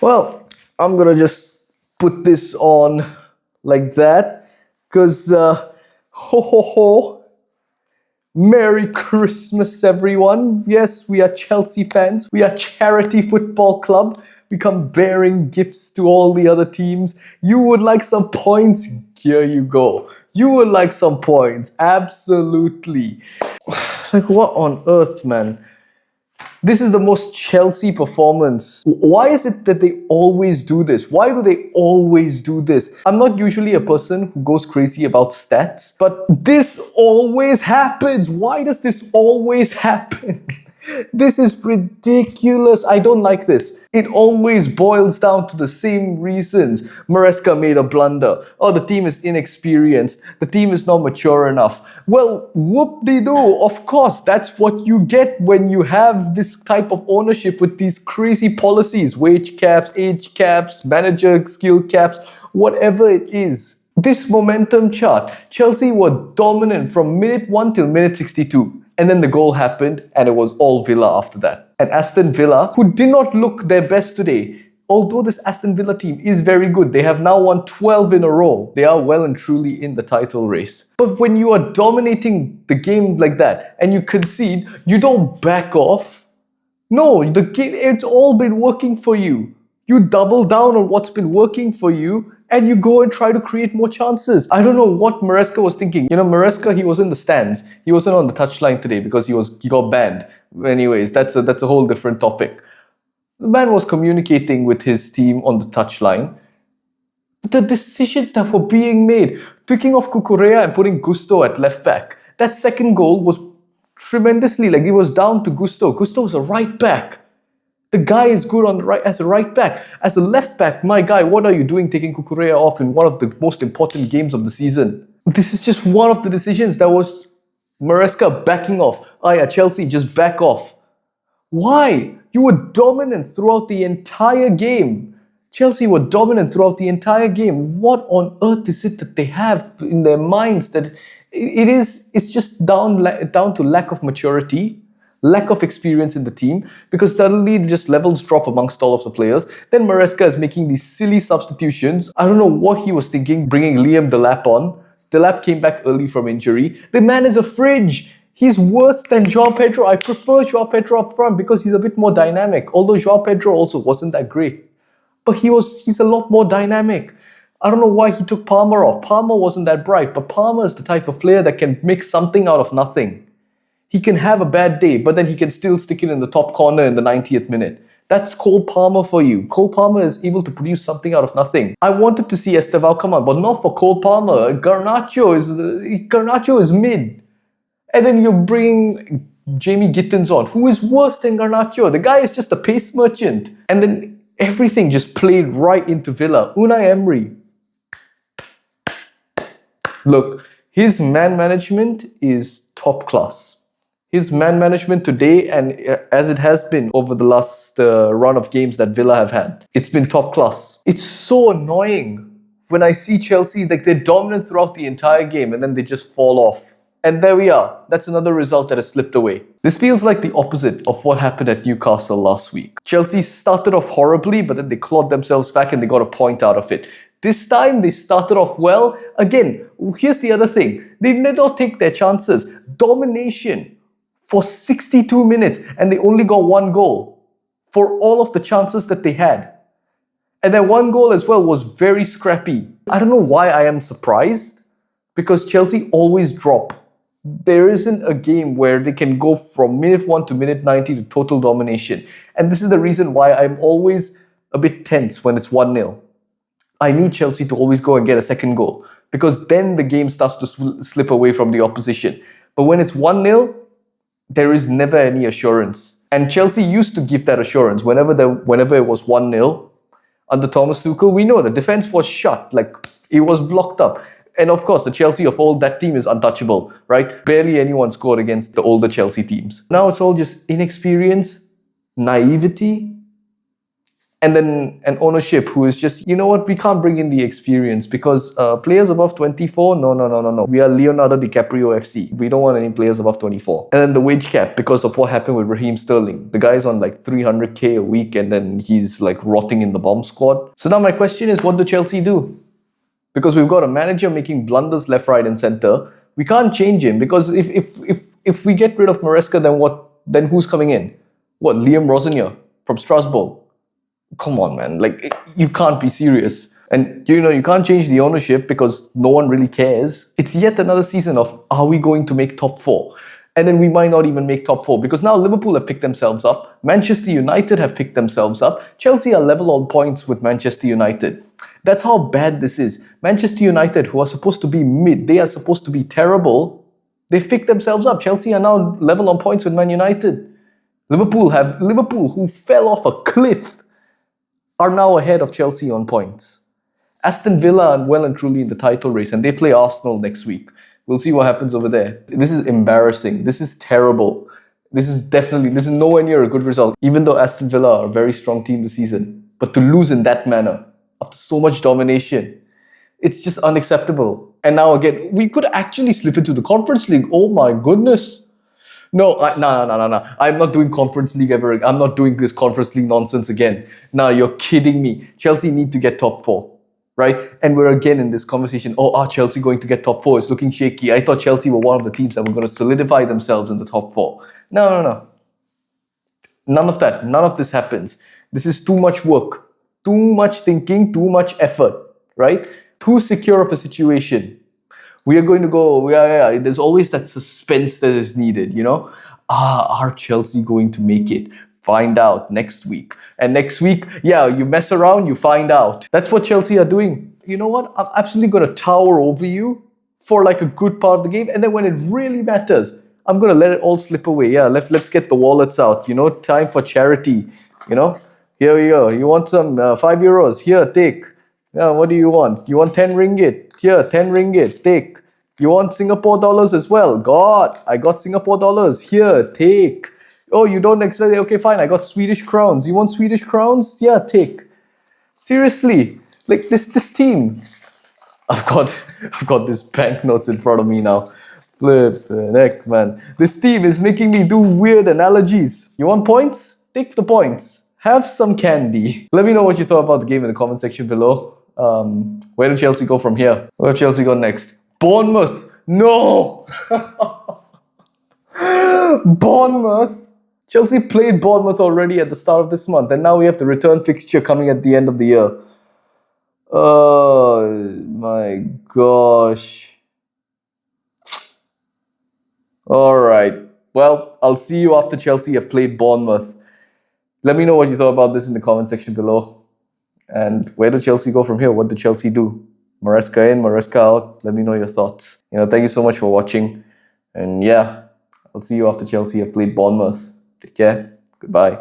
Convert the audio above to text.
Well, I'm gonna just put this on like that because ho ho ho. Merry Christmas, everyone. Yes, we are Chelsea fans. We are charity football club. We come bearing gifts to all the other teams. You would like some points? Here you go. You would like some points. Absolutely. Like, what on earth, man? This is the most Chelsea performance. Why is it that they always do this? Why do they always do this? I'm not usually a person who goes crazy about stats, but this always happens. Why does this always happen? This is ridiculous. I don't like this. It always boils down to the same reasons. Maresca made a blunder. Oh, the team is inexperienced. The team is not mature enough. Well, whoop-de-doo. Of course, that's what you get when you have this type of ownership with these crazy policies. Wage caps, age caps, manager skill caps, whatever it is. This momentum chart, Chelsea were dominant from minute 1 till minute 62. And then the goal happened and it was all Villa after that. And Aston Villa, who did not look their best today, although this Aston Villa team is very good, they have now won 12 in a row. They are well and truly in the title race. But when you are dominating the game like that and you concede, you don't back off. No, it's all been working for you. You double down on what's been working for you and you go and try to create more chances. I don't know what Maresca was thinking. You know, Maresca, he was in the stands. He wasn't on the touchline today because he got banned. Anyways, that's a whole different topic. The man was communicating with his team on the touchline. The decisions that were being made, taking off Cucurella and putting Gusto at left back. That second goal was tremendously, like, it was down to Gusto. Gusto was a right back. The guy is good on the right as a right back. As a left back, my guy, what are you doing taking Cucurella off in one of the most important games of the season? This is just one of the decisions that was Maresca backing off. Oh yeah, Chelsea, just back off. Why? You were dominant throughout the entire game. Chelsea were dominant throughout the entire game. What on earth is it that they have in their minds that it's just down to lack of maturity, lack of experience in the team, because suddenly just levels drop amongst all of the players. Then Maresca is making these silly substitutions. I don't know what he was thinking, bringing Liam Delap on. Delap came back early from injury. The man is a fridge. He's worse than João Pedro. I prefer João Pedro up front because he's a bit more dynamic. Although João Pedro also wasn't that great. But he's a lot more dynamic. I don't know why he took Palmer off. Palmer wasn't that bright, but Palmer is the type of player that can make something out of nothing. He can have a bad day, but then he can still stick it in the top corner in the 90th minute. That's Cole Palmer for you. Cole Palmer is able to produce something out of nothing. I wanted to see Estevao come on, but not for Cole Palmer. Garnacho is mid. And then you bring Jamie Gittins on, who is worse than Garnacho. The guy is just a pace merchant. And then everything just played right into Villa. Unai Emery. Look, his man management is top class. His man management today, and as it has been over the last run of games that Villa have had, it's been top class. It's so annoying when I see Chelsea, like, they're dominant throughout the entire game and then they just fall off. And there we are. That's another result that has slipped away. This feels like the opposite of what happened at Newcastle last week. Chelsea started off horribly, but then they clawed themselves back and they got a point out of it. This time, they started off well. Again, here's the other thing. They did not take their chances. Domination for 62 minutes, and they only got one goal for all of the chances that they had. And that one goal as well was very scrappy. I don't know why I am surprised, because Chelsea always drop. There isn't a game where they can go from minute 1 to minute 90 to total domination. And this is the reason why I'm always a bit tense when it's 1-0. I need Chelsea to always go and get a second goal, because then the game starts to slip away from the opposition. But when it's 1-0, there is never any assurance. And Chelsea used to give that assurance whenever it was 1-0. Under Thomas Tuchel, we know the defense was shut, like, it was blocked up. And of course, the Chelsea of old, that team is untouchable, right? Barely anyone scored against the older Chelsea teams. Now it's all just inexperience, naivety, And then an ownership who is just, you know what, we can't bring in the experience because players above 24, no. We are Leonardo DiCaprio FC. We don't want any players above 24. And then the wage cap because of what happened with Raheem Sterling. The guy's on like 300k a week and then he's like rotting in the bomb squad. So now my question is, what do Chelsea do? Because we've got a manager making blunders left, right and centre. We can't change him because if we get rid of Maresca, then what? Then who's coming in? What, Liam Rosenior from Strasbourg? Come on, man. Like, you can't be serious. And, you know, you can't change the ownership because no one really cares. It's yet another season of, are we going to make top four? And then we might not even make top four because now Liverpool have picked themselves up. Manchester United have picked themselves up. Chelsea are level on points with Manchester United. That's how bad this is. Manchester United, who are supposed to be mid, they are supposed to be terrible. They've picked themselves up. Chelsea are now level on points with Man United. Liverpool, who fell off a cliff, are now ahead of Chelsea on points. Aston Villa are well and truly in the title race and they play Arsenal next week. We'll see what happens over there. This is embarrassing. This is terrible. This is nowhere near a good result, even though Aston Villa are a very strong team this season. But to lose in that manner, after so much domination, it's just unacceptable. And now again, we could actually slip into the Conference League. Oh my goodness. No. I'm not doing Conference League ever. I'm not doing this Conference League nonsense again. Now you're kidding me. Chelsea need to get top four, right? And we're again in this conversation. Oh, are Chelsea going to get top four? It's looking shaky. I thought Chelsea were one of the teams that were going to solidify themselves in the top four. No. None of that. None of this happens. This is too much work, too much thinking, too much effort, right? Too secure of a situation. We are going to go, there's always that suspense that is needed, you know? Are Chelsea going to make it? Find out next week. And next week, you mess around, you find out. That's what Chelsea are doing. You know what? I'm absolutely going to tower over you for like a good part of the game. And then when it really matters, I'm going to let it all slip away. Yeah, let's get the wallets out. You know, time for charity. You know, here we go. You want some 5 euros? Here, take. Yeah, what do you want? You want 10 ringgit? Here, 10 ringgit, take. You want Singapore dollars as well? God, I got Singapore dollars. Here, take. Oh, you don't expect it? Okay, fine. I got Swedish crowns. You want Swedish crowns? Yeah, take. Seriously, like this team. I've got these banknotes in front of me now. Flip heck, man. This team is making me do weird analogies. You want points? Take the points. Have some candy. Let me know what you thought about the game in the comment section below. Where did Chelsea go from here? Where did Chelsea go next? Bournemouth. No. Bournemouth. Chelsea played Bournemouth already at the start of this month, and now we have the return fixture coming at the end of the year. Oh my gosh. Alright. Well, I'll see you after Chelsea have played Bournemouth. Let me know what you thought about this in the comment section below. And where did Chelsea go from here? What did Chelsea do? Maresca in, Maresca out? Let me know your thoughts. Thank you so much for watching. And I'll see you after Chelsea have played Bournemouth. Take care. Goodbye.